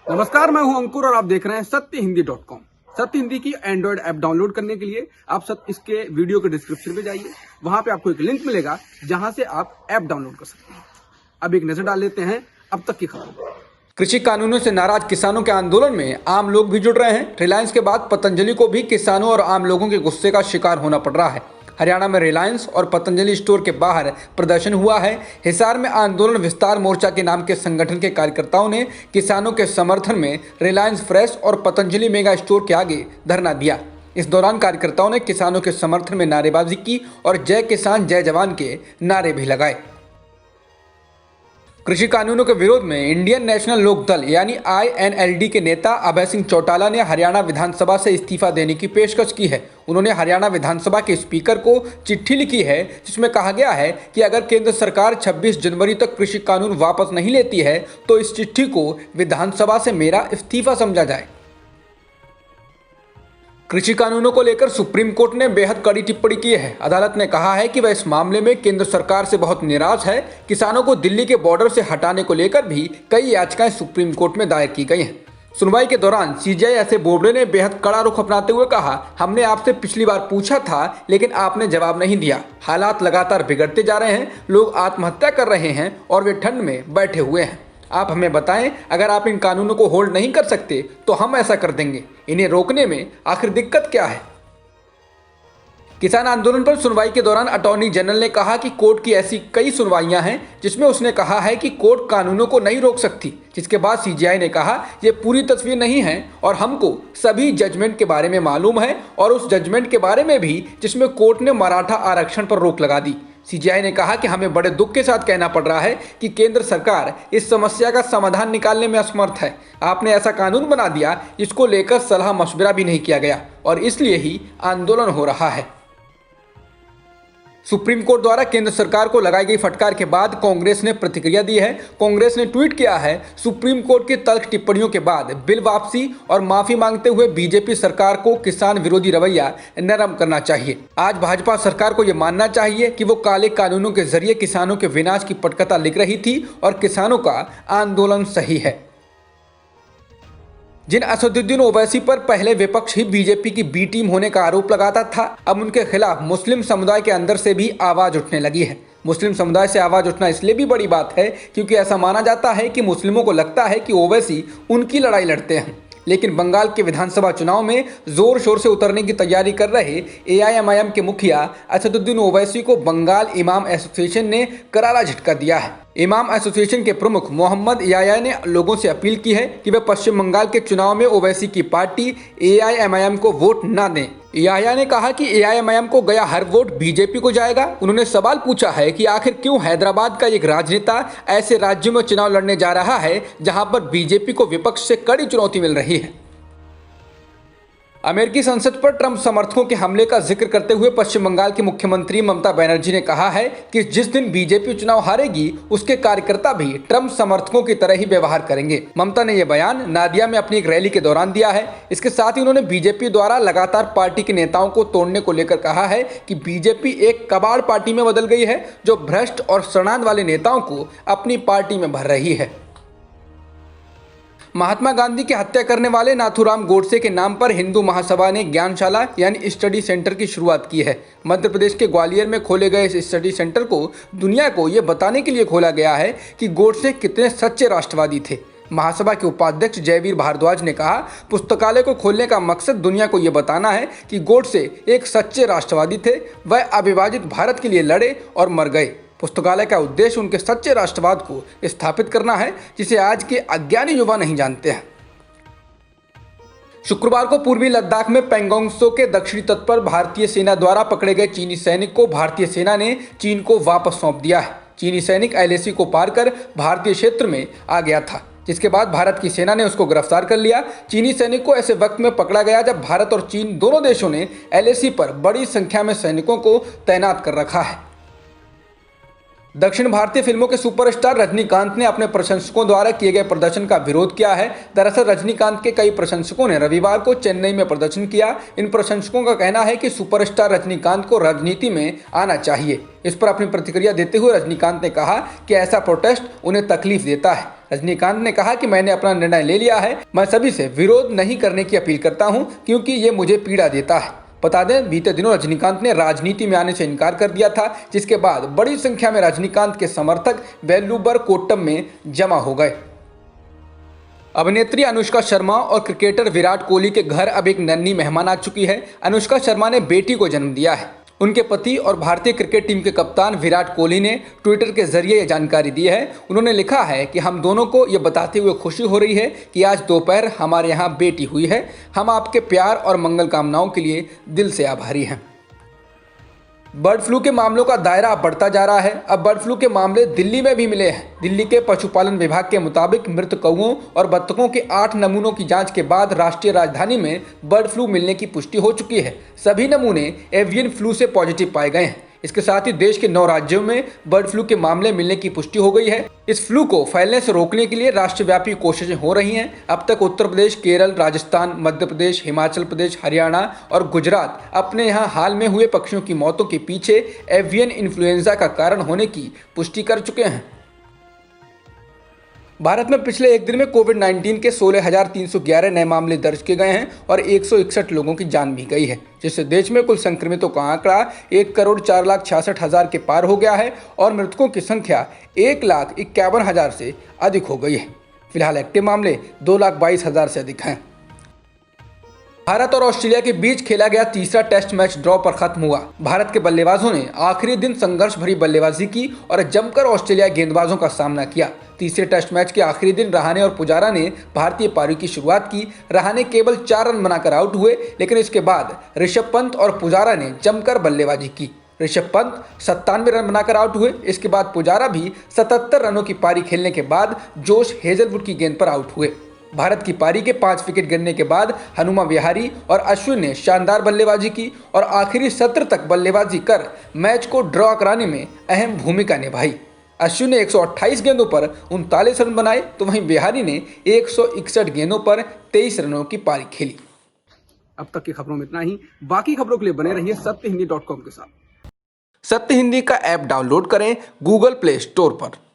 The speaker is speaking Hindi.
नमस्कार, मैं हूं अंकुर और आप देख रहे हैं सत्यहिंदी.com। सत्य हिंदी की एंड्रॉइड ऐप डाउनलोड करने के लिए आप इसके वीडियो के डिस्क्रिप्शन में जाइए। वहां पे आपको एक लिंक मिलेगा जहां से आप ऐप डाउनलोड कर सकते हैं। अब एक नजर डाल लेते हैं अब तक की खबरों। कृषि कानूनों से नाराज किसानों के आंदोलन में आम लोग भी जुड़ रहे हैं। रिलायंस के बाद पतंजलि को भी किसानों और आम लोगों के गुस्से का शिकार होना पड़ रहा है। हरियाणा में रिलायंस और पतंजलि स्टोर के बाहर प्रदर्शन हुआ है। हिसार में आंदोलन विस्तार मोर्चा के नाम के संगठन के कार्यकर्ताओं ने किसानों के समर्थन में रिलायंस फ्रेश और पतंजलि मेगा स्टोर के आगे धरना दिया। इस दौरान कार्यकर्ताओं ने किसानों के समर्थन में नारेबाजी की और जय किसान जय जवान के नारे भी लगाए। कृषि कानूनों के विरोध में इंडियन नेशनल लोक दल यानी INLD के नेता अभय सिंह चौटाला ने हरियाणा विधानसभा से इस्तीफा देने की पेशकश की है। उन्होंने हरियाणा विधानसभा के स्पीकर को चिट्ठी लिखी है जिसमें कहा गया है कि अगर केंद्र सरकार 26 जनवरी तक कृषि कानून वापस नहीं लेती है तो इस चिट्ठी को विधानसभा से मेरा इस्तीफा समझा जाए। कृषि कानूनों को लेकर सुप्रीम कोर्ट ने बेहद कड़ी टिप्पणी की है। अदालत ने कहा है कि वह इस मामले में केंद्र सरकार से बहुत निराश है। किसानों को दिल्ली के बॉर्डर से हटाने को लेकर भी कई याचिकाएं सुप्रीम कोर्ट में दायर की गई हैं। सुनवाई के दौरान CJI एस.ए. बोबडे ने बेहद कड़ा रुख अपनाते हुए कहा, हमने आपसे पिछली बार पूछा था लेकिन आपने जवाब नहीं दिया। हालात लगातार बिगड़ते जा रहे हैं, लोग आत्महत्या कर रहे हैं और वे ठंड में बैठे हुए हैं। आप हमें बताएं, अगर आप इन कानूनों को होल्ड नहीं कर सकते तो हम ऐसा कर देंगे। इन्हें रोकने में आखिर दिक्कत क्या है? किसान आंदोलन पर सुनवाई के दौरान अटॉर्नी जनरल ने कहा कि कोर्ट की ऐसी कई सुनवाइयां हैं जिसमें उसने कहा है कि कोर्ट कानूनों को नहीं रोक सकती। जिसके बाद CJI ने कहा ये पूरी तस्वीर नहीं है और हमको सभी जजमेंट के बारे में मालूम है और उस जजमेंट के बारे में भी जिसमें कोर्ट ने मराठा आरक्षण पर रोक लगा दी। CJI ने कहा कि हमें बड़े दुख के साथ कहना पड़ रहा है कि केंद्र सरकार इस समस्या का समाधान निकालने में असमर्थ है। आपने ऐसा कानून बना दिया जिसको लेकर सलाह मशवरा भी नहीं किया गया और इसलिए ही आंदोलन हो रहा है। सुप्रीम कोर्ट द्वारा केंद्र सरकार को लगाई गई फटकार के बाद कांग्रेस ने प्रतिक्रिया दी है। कांग्रेस ने ट्वीट किया है, सुप्रीम कोर्ट की तल्ख टिप्पणियों के बाद बिल वापसी और माफी मांगते हुए बीजेपी सरकार को किसान विरोधी रवैया नरम करना चाहिए। आज भाजपा सरकार को यह मानना चाहिए कि वो काले कानूनों के जरिए किसानों के विनाश की पटकथा लिख रही थी और किसानों का आंदोलन सही है। जिन असदुद्दीन ओवैसी पर पहले विपक्ष ही बीजेपी की बी टीम होने का आरोप लगाता था, अब उनके खिलाफ मुस्लिम समुदाय के अंदर से भी आवाज उठने लगी है। मुस्लिम समुदाय से आवाज उठना इसलिए भी बड़ी बात है क्योंकि ऐसा माना जाता है कि मुस्लिमों को लगता है कि ओवैसी उनकी लड़ाई लड़ते हैं। लेकिन बंगाल के विधानसभा चुनाव में जोर शोर से उतरने की तैयारी कर रहे AIMIM के मुखिया असदुद्दीन ओवैसी को बंगाल इमाम एसोसिएशन ने करारा झटका दिया है। इमाम एसोसिएशन के प्रमुख मोहम्मद याया ने लोगों से अपील की है कि वे पश्चिम बंगाल के चुनाव में ओवैसी की पार्टी AIMIM को वोट न दें। याया ने कहा कि AIMIM को गया हर वोट बीजेपी को जाएगा। उन्होंने सवाल पूछा है कि आखिर क्यों हैदराबाद का एक राजनेता ऐसे राज्यों में चुनाव लड़ने जा रहा है जहां पर बीजेपी को विपक्ष से कड़ी चुनौती मिल रही है। अमेरिकी संसद पर ट्रंप समर्थकों के हमले का जिक्र करते हुए पश्चिम बंगाल की मुख्यमंत्री ममता बनर्जी ने कहा है कि जिस दिन बीजेपी चुनाव हारेगी उसके कार्यकर्ता भी ट्रंप समर्थकों की तरह ही व्यवहार करेंगे। ममता ने यह बयान नादिया में अपनी एक रैली के दौरान दिया है। इसके साथ ही उन्होंने बीजेपी द्वारा लगातार पार्टी के नेताओं को तोड़ने को लेकर कहा है कि बीजेपी एक कबाड़ पार्टी में बदल गई है जो भ्रष्ट और शरणार्थ वाले नेताओं को अपनी पार्टी में भर रही है। महात्मा गांधी की हत्या करने वाले नाथूराम गोडसे के नाम पर हिंदू महासभा ने ज्ञानशाला यानी स्टडी सेंटर की शुरुआत की है। मध्य प्रदेश के ग्वालियर में खोले गए इस स्टडी सेंटर को दुनिया को ये बताने के लिए खोला गया है कि गोडसे कितने सच्चे राष्ट्रवादी थे। महासभा के उपाध्यक्ष जयवीर भारद्वाज ने कहा, पुस्तकालय को खोलने का मकसद दुनिया को ये बताना है कि गोडसे एक सच्चे राष्ट्रवादी थे। वह अविभाजित भारत के लिए लड़े और मर गए। पुस्तकालय का उद्देश्य उनके सच्चे राष्ट्रवाद को स्थापित करना है जिसे आज के अज्ञानी युवा नहीं जानते हैं। शुक्रवार को पूर्वी लद्दाख में पैंगोंग त्सो के दक्षिणी तट पर भारतीय सेना द्वारा पकड़े गए चीनी सैनिक को भारतीय सेना ने चीन को वापस सौंप दिया है। चीनी सैनिक LAC को पार कर भारतीय क्षेत्र में आ गया था, जिसके बाद भारत की सेना ने उसको गिरफ्तार कर लिया। चीनी सैनिक को ऐसे वक्त में पकड़ा गया जब भारत और चीन दोनों देशों ने LAC पर बड़ी संख्या में सैनिकों को तैनात कर रखा है। दक्षिण भारतीय फिल्मों के सुपरस्टार रजनीकांत ने अपने प्रशंसकों द्वारा किए गए प्रदर्शन का विरोध किया है। दरअसल रजनीकांत के कई प्रशंसकों ने रविवार को चेन्नई में प्रदर्शन किया। इन प्रशंसकों का कहना है कि सुपरस्टार रजनीकांत को राजनीति में आना चाहिए। इस पर अपनी प्रतिक्रिया देते हुए रजनीकांत ने कहा कि ऐसा प्रोटेस्ट उन्हें तकलीफ देता है। रजनीकांत ने कहा कि मैंने अपना निर्णय ले लिया है, मैं सभी से विरोध नहीं करने की अपील करता हूं क्योंकि ये मुझे पीड़ा देता है। बता दें, बीते दिनों रजनीकांत ने राजनीति में आने से इनकार कर दिया था, जिसके बाद बड़ी संख्या में रजनीकांत के समर्थक वेल्लुबर कोट्टम में जमा हो गए। अभिनेत्री अनुष्का शर्मा और क्रिकेटर विराट कोहली के घर अब एक नन्ही मेहमान आ चुकी है। अनुष्का शर्मा ने बेटी को जन्म दिया है। उनके पति और भारतीय क्रिकेट टीम के कप्तान विराट कोहली ने ट्विटर के जरिए ये जानकारी दी है। उन्होंने लिखा है कि हम दोनों को ये बताते हुए खुशी हो रही है कि आज दोपहर हमारे यहाँ बेटी हुई है। हम आपके प्यार और मंगल कामनाओं के लिए दिल से आभारी हैं। बर्ड फ्लू के मामलों का दायरा अब बढ़ता जा रहा है। अब बर्ड फ्लू के मामले दिल्ली में भी मिले हैं। दिल्ली के पशुपालन विभाग के मुताबिक मृत कौओं और बत्तखों के 8 नमूनों की जांच के बाद राष्ट्रीय राजधानी में बर्ड फ्लू मिलने की पुष्टि हो चुकी है। सभी नमूने एवियन फ्लू से पॉजिटिव पाए गए हैं। इसके साथ ही देश के 9 राज्यों में बर्ड फ्लू के मामले मिलने की पुष्टि हो गई है। इस फ्लू को फैलने से रोकने के लिए राष्ट्रव्यापी कोशिशें हो रही हैं। अब तक उत्तर प्रदेश, केरल, राजस्थान, मध्य प्रदेश, हिमाचल प्रदेश, हरियाणा और गुजरात अपने यहाँ हाल में हुए पक्षियों की मौतों के पीछे एवियन इन्फ्लुएंजा का कारण होने की पुष्टि कर चुके हैं। भारत में पिछले एक दिन में कोविड-19 के 16,311 नए मामले दर्ज किए गए हैं और 161 लोगों की जान भी गई है, जिससे देश में कुल संक्रमितों का आंकड़ा 1,04,66,000 के पार हो गया है और मृतकों की संख्या 1,51,000 से अधिक हो गई है। फिलहाल एक्टिव मामले 2,22,000 से अधिक हैं। भारत और ऑस्ट्रेलिया के बीच खेला गया तीसरा टेस्ट मैच ड्रॉ पर खत्म हुआ। भारत के बल्लेबाजों ने आखिरी दिन संघर्ष भरी बल्लेबाजी की और जमकर ऑस्ट्रेलिया गेंदबाजों का सामना किया। तीसरे टेस्ट मैच के आखिरी दिन रहाणे और पुजारा ने भारतीय पारी की शुरुआत की। रहाणे केवल 4 रन बनाकर आउट हुए, लेकिन इसके बाद ऋषभ पंत और पुजारा ने जमकर बल्लेबाजी की। ऋषभ पंत 97 रन बनाकर आउट हुए। इसके बाद पुजारा भी 77 रनों की पारी खेलने के बाद जोश हेजलवुड की गेंद पर आउट हुए। भारत की पारी के 5 विकेट गिरने के बाद हनुमा विहारी और अश्विन ने शानदार बल्लेबाजी की और आखिरी सत्र तक बल्लेबाजी कर मैच को ड्रॉ कराने में अहम भूमिका निभाई। अश्विन ने 128 गेंदों पर 39 रन बनाए, तो वहीं बिहारी ने 161 गेंदों पर 23 रनों की पारी खेली। अब तक की खबरों में इतना ही। बाकी खबरों के लिए बने रहिए सत्यहिंदी.com के साथ। सत्य हिंदी का ऐप डाउनलोड करें गूगल प्ले स्टोर पर।